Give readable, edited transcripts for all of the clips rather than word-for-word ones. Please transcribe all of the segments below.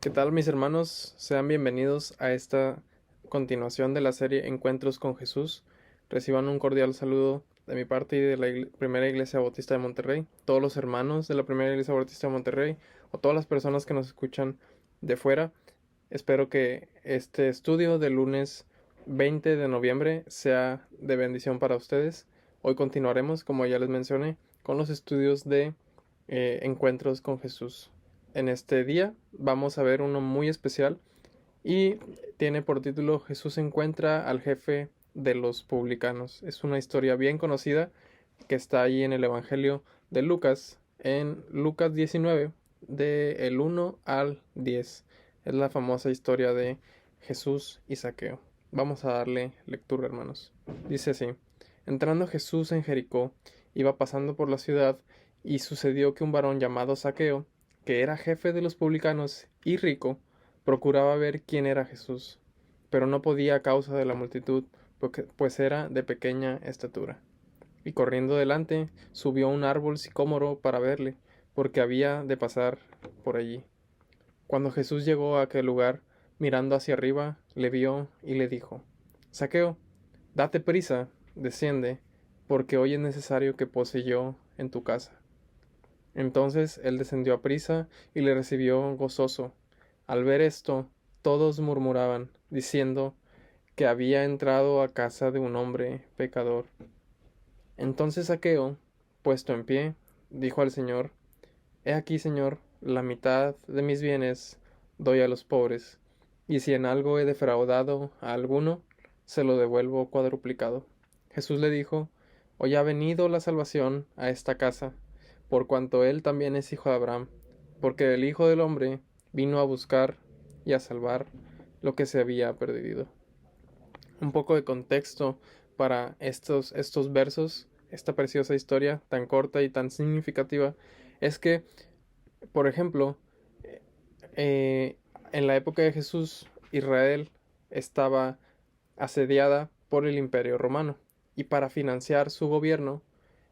¿Qué tal, mis hermanos? Sean bienvenidos a esta continuación de la serie Encuentros con Jesús. Reciban un cordial saludo de mi parte y de la Primera Iglesia Bautista de Monterrey, todos los hermanos de la Primera Iglesia Bautista de Monterrey o todas las personas que nos escuchan de fuera. Espero que este estudio del lunes 20 de noviembre sea de bendición para ustedes. Hoy continuaremos, como ya les mencioné, con los estudios de Encuentros con Jesús. En este día vamos a ver uno muy especial y tiene por título Jesús encuentra al jefe de los publicanos. Es una historia bien conocida que está ahí en el Evangelio de Lucas, en Lucas 19, del 1 al 10. Es la famosa historia de Jesús y Zaqueo. Vamos a darle lectura, hermanos. Dice así: entrando Jesús en Jericó, iba pasando por la ciudad, y sucedió que un varón llamado Zaqueo, que era jefe de los publicanos y rico, procuraba ver quién era Jesús, pero no podía a causa de la multitud, pues era de pequeña estatura. Y corriendo delante, subió a un árbol sicómoro para verle, porque había de pasar por allí. Cuando Jesús llegó a aquel lugar, mirando hacia arriba, le vio y le dijo: Zaqueo, date prisa, desciende, porque hoy es necesario que pose yo en tu casa. Entonces él descendió a prisa y le recibió gozoso. Al ver esto, todos murmuraban, diciendo que había entrado a casa de un hombre pecador. Entonces Zaqueo, puesto en pie, dijo al Señor: He aquí, Señor, la mitad de mis bienes doy a los pobres, y si en algo he defraudado a alguno, se lo devuelvo cuadruplicado. Jesús le dijo: Hoy ha venido la salvación a esta casa, por cuanto él también es hijo de Abraham, porque el Hijo del Hombre vino a buscar y a salvar lo que se había perdido. Un poco de contexto para estos versos, esta preciosa historia tan corta y tan significativa, es que, por ejemplo, eh, en la época de Jesús, Israel estaba asediada por el Imperio Romano, y para financiar su gobierno,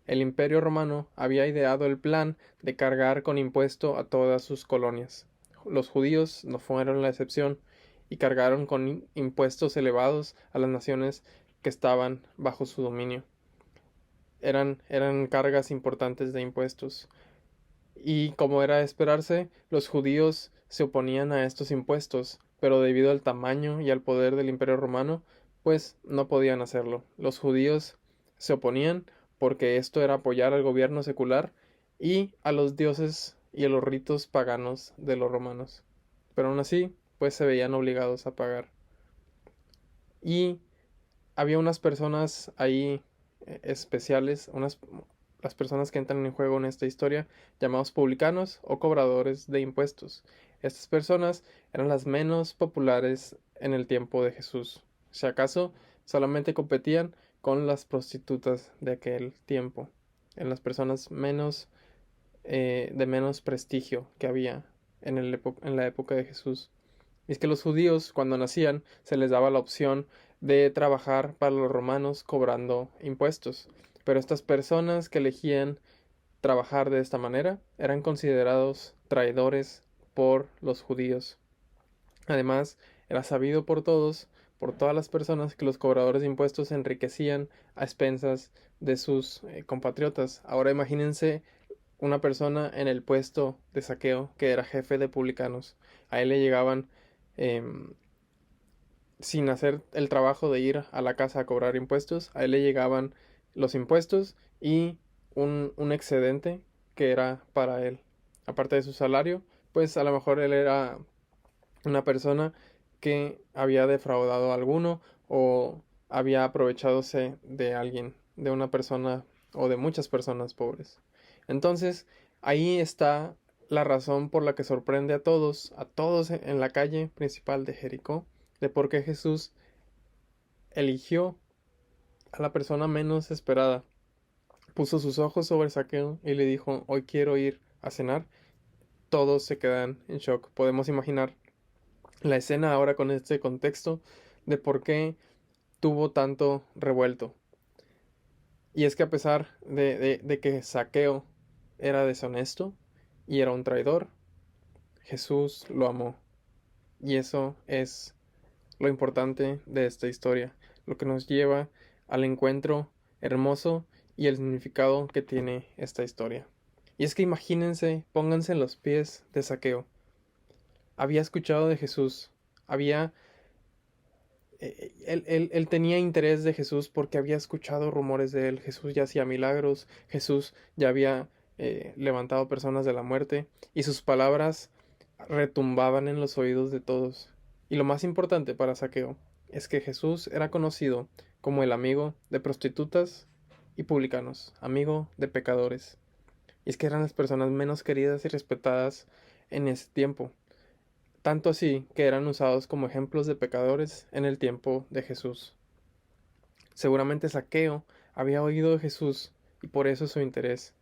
el Imperio Romano había ideado el plan de cargar con impuesto a todas sus colonias. Los judíos no fueron la excepción, y cargaron con impuestos elevados a las naciones que estaban bajo su dominio. Eran cargas importantes de impuestos. Y como era de esperarse, los judíos se oponían a estos impuestos, pero debido al tamaño y al poder del Imperio Romano, pues no podían hacerlo. Los judíos se oponían porque esto era apoyar al gobierno secular y a los dioses y a los ritos paganos de los romanos. Pero aún así, pues se veían obligados a pagar. Y había unas personas ahí especiales, las personas que entran en juego en esta historia, llamados publicanos o cobradores de impuestos. Estas personas eran las menos populares en el tiempo de Jesús. Si acaso, solamente competían con las prostitutas de aquel tiempo, en las personas de menos prestigio que había en la época de Jesús. Y es que los judíos, cuando nacían, se les daba la opción de trabajar para los romanos cobrando impuestos. Pero estas personas que elegían trabajar de esta manera eran considerados traidores por los judíos. Además, era sabido por todas las personas, que los cobradores de impuestos se enriquecían a expensas de sus compatriotas. Ahora imagínense una persona en el puesto de Zaqueo, que era jefe de publicanos. A él le llegaban em, sin hacer el trabajo de ir a la casa a cobrar impuestos, a él le llegaban los impuestos y un excedente que era para él. Aparte de su salario, pues a lo mejor él era una persona que había defraudado a alguno o había aprovechadose de alguien, de una persona o de muchas personas pobres. Entonces, ahí está la razón por la que sorprende a todos en la calle principal de Jericó, de por qué Jesús eligió a la persona menos esperada. Puso sus ojos sobre Saqueo y le dijo: Hoy quiero ir a cenar. Todos se quedan en shock. Podemos imaginar la escena ahora con este contexto de por qué tuvo tanto revuelto. Y es que a pesar de que Saqueo era deshonesto y era un traidor, Jesús lo amó. Y eso es lo importante de esta historia, lo que nos lleva al encuentro hermoso y el significado que tiene esta historia. Y es que imagínense, pónganse en los pies de Zaqueo. Había escuchado de Jesús, había él tenía interés de Jesús porque había escuchado rumores de él. Jesús ya hacía milagros, Jesús ya había levantado personas de la muerte y sus palabras retumbaban en los oídos de todos. Y lo más importante para Zaqueo es que Jesús era conocido como el amigo de prostitutas y publicanos, amigo de pecadores. Y es que eran las personas menos queridas y respetadas en ese tiempo, tanto así que eran usados como ejemplos de pecadores en el tiempo de Jesús. Seguramente Zaqueo había oído de Jesús y por eso su interés.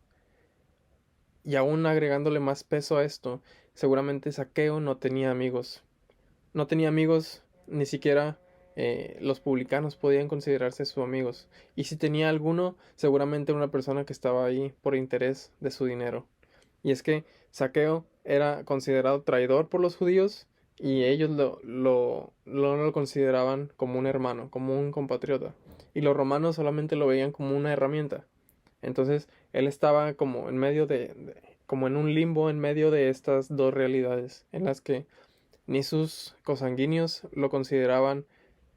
Y aún agregándole más peso a esto, seguramente Zaqueo no tenía amigos. No tenía amigos, ni siquiera los publicanos podían considerarse sus amigos. Y si tenía alguno, seguramente era una persona que estaba ahí por interés de su dinero. Y es que Zaqueo era considerado traidor por los judíos y ellos lo consideraban como un hermano, como un compatriota. Y los romanos solamente lo veían como una herramienta. Entonces él estaba como en medio como en un limbo en medio de estas dos realidades, en las que ni sus cosanguíneos lo consideraban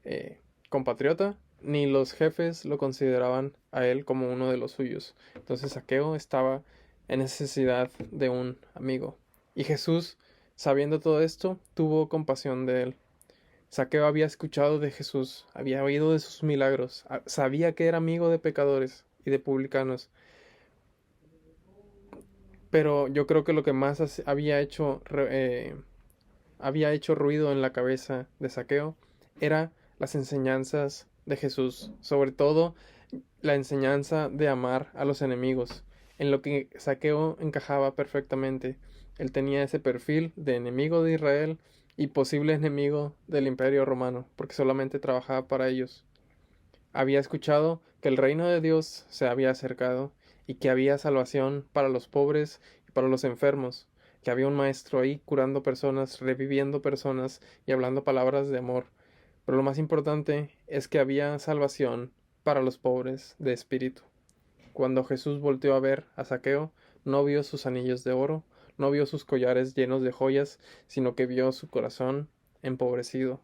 eh, compatriota, ni los jefes lo consideraban a él como uno de los suyos. Entonces Zaqueo estaba en necesidad de un amigo. Y Jesús, sabiendo todo esto, tuvo compasión de él. Zaqueo había escuchado de Jesús, había oído de sus milagros, sabía que era amigo de pecadores y de publicanos. Pero yo creo que lo que más había hecho ruido en la cabeza de Zaqueo era las enseñanzas de Jesús, sobre todo la enseñanza de amar a los enemigos, en lo que Zaqueo encajaba perfectamente. Él tenía ese perfil de enemigo de Israel y posible enemigo del Imperio Romano, porque solamente trabajaba para ellos. Había escuchado que el reino de Dios se había acercado y que había salvación para los pobres y para los enfermos, que había un maestro ahí curando personas, reviviendo personas y hablando palabras de amor. Pero lo más importante es que había salvación para los pobres de espíritu. Cuando Jesús volteó a ver a Zaqueo, no vio sus anillos de oro, no vio sus collares llenos de joyas, sino que vio su corazón empobrecido.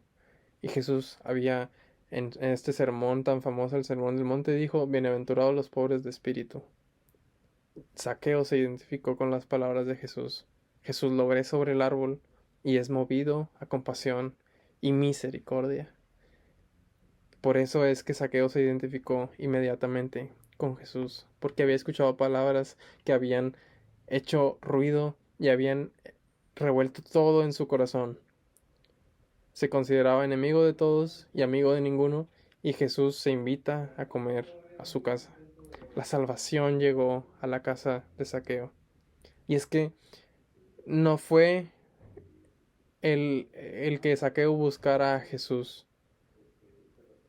Y Jesús había, en este sermón tan famoso, el Sermón del Monte, dijo, bienaventurados los pobres de espíritu. Zaqueo se identificó con las palabras de Jesús. Jesús lo ve sobre el árbol y es movido a compasión y misericordia. Por eso es que Zaqueo se identificó inmediatamente con Jesús, porque había escuchado palabras que habían hecho ruido y habían revuelto todo en su corazón. Se consideraba enemigo de todos y amigo de ninguno, y Jesús se invita a comer a su casa. La salvación llegó a la casa de Zaqueo. Y es que no fue el que Zaqueo buscara a Jesús,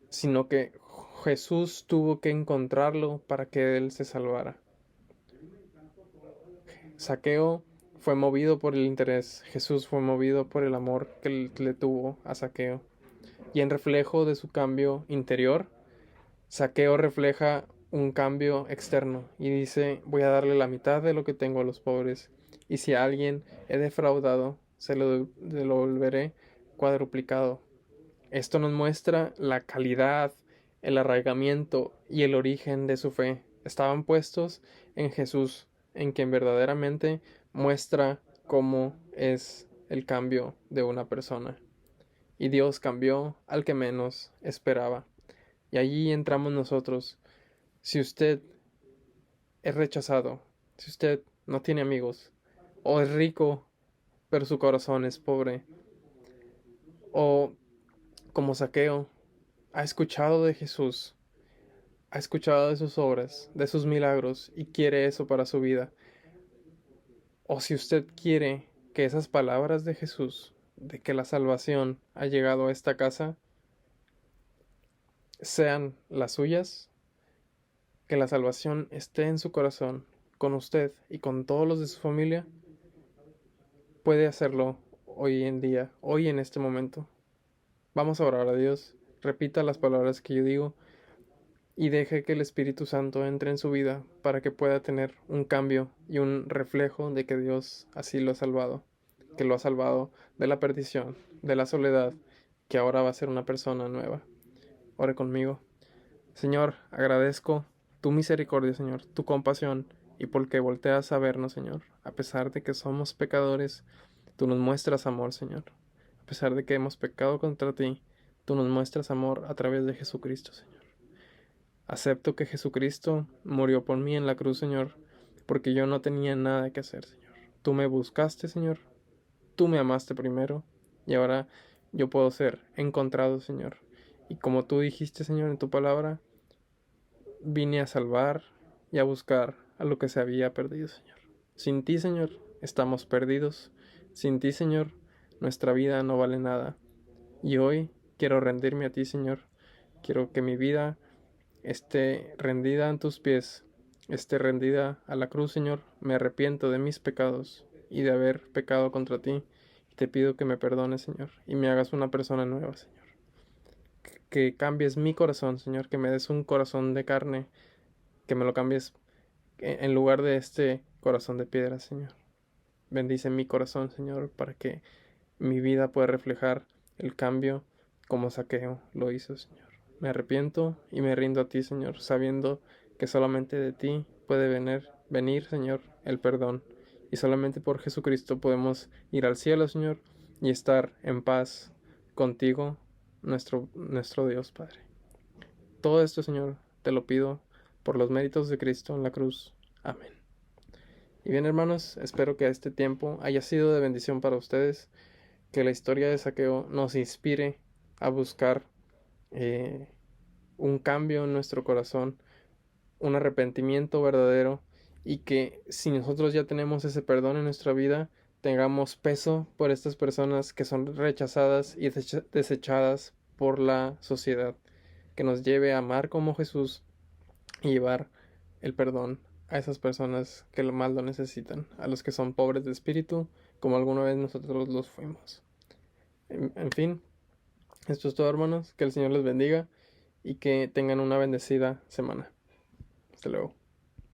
sino que Jesús tuvo que encontrarlo para que él se salvara. Zaqueo fue movido por el interés, Jesús fue movido por el amor que le tuvo a Zaqueo. Y en reflejo de su cambio interior, Zaqueo refleja un cambio externo y dice, voy a darle la mitad de lo que tengo a los pobres, y si a alguien he defraudado, se lo devolveré cuadruplicado. Esto nos muestra la calidad, el arraigamiento y el origen de su fe. Estaban puestos en Jesús, en quien verdaderamente muestra cómo es el cambio de una persona. Y Dios cambió al que menos esperaba. Y allí entramos nosotros. Si usted es rechazado, si usted no tiene amigos, o es rico, pero su corazón es pobre, o como Zaqueo, ha escuchado de Jesús, ha escuchado de sus obras, de sus milagros, y quiere eso para su vida, o si usted quiere que esas palabras de Jesús, de que la salvación ha llegado a esta casa, sean las suyas, que la salvación esté en su corazón, con usted y con todos los de su familia, puede hacerlo hoy en día, hoy en este momento. Vamos a orar a Dios, repita las palabras que yo digo y deje que el Espíritu Santo entre en su vida para que pueda tener un cambio y un reflejo de que Dios así lo ha salvado, que lo ha salvado de la perdición, de la soledad, que ahora va a ser una persona nueva. Ore conmigo. Señor, agradezco tu misericordia, Señor, tu compasión, y porque volteas a vernos, Señor, a pesar de que somos pecadores, tú nos muestras amor, Señor. A pesar de que hemos pecado contra ti, tú nos muestras amor a través de Jesucristo, Señor. Acepto que Jesucristo murió por mí en la cruz, Señor, porque yo no tenía nada que hacer, Señor. Tú me buscaste, Señor. Tú me amaste primero y ahora yo puedo ser encontrado, Señor. Y como tú dijiste, Señor, en tu palabra, vine a salvar y a buscar a lo que se había perdido, Señor. Sin ti, Señor, estamos perdidos. Sin ti, Señor, nuestra vida no vale nada. Y hoy quiero rendirme a ti, Señor. Quiero que mi vida esté rendida en tus pies, esté rendida a la cruz, Señor. Me arrepiento de mis pecados y de haber pecado contra ti. Te pido que me perdones, Señor, y me hagas una persona nueva, Señor. Que cambies mi corazón, Señor, que me des un corazón de carne, que me lo cambies en lugar de este corazón de piedra, Señor. Bendice mi corazón, Señor, para que mi vida pueda reflejar el cambio como Zaqueo lo hizo, Señor. Me arrepiento y me rindo a ti, Señor, sabiendo que solamente de ti puede venir, Señor, el perdón. Y solamente por Jesucristo podemos ir al cielo, Señor, y estar en paz contigo, nuestro Dios, Padre. Todo esto, Señor, te lo pido por los méritos de Cristo en la cruz. Amén. Y bien, hermanos, espero que este tiempo haya sido de bendición para ustedes, que la historia de Zaqueo nos inspire a buscar un cambio en nuestro corazón, un arrepentimiento verdadero, y que si nosotros ya tenemos ese perdón en nuestra vida, tengamos peso por estas personas que son rechazadas y desechadas por la sociedad, que nos lleve a amar como Jesús y llevar el perdón a esas personas que más lo necesitan, a los que son pobres de espíritu, como alguna vez nosotros los fuimos. En fin, esto es todo, hermanos. Que el Señor les bendiga y que tengan una bendecida semana. Hasta luego.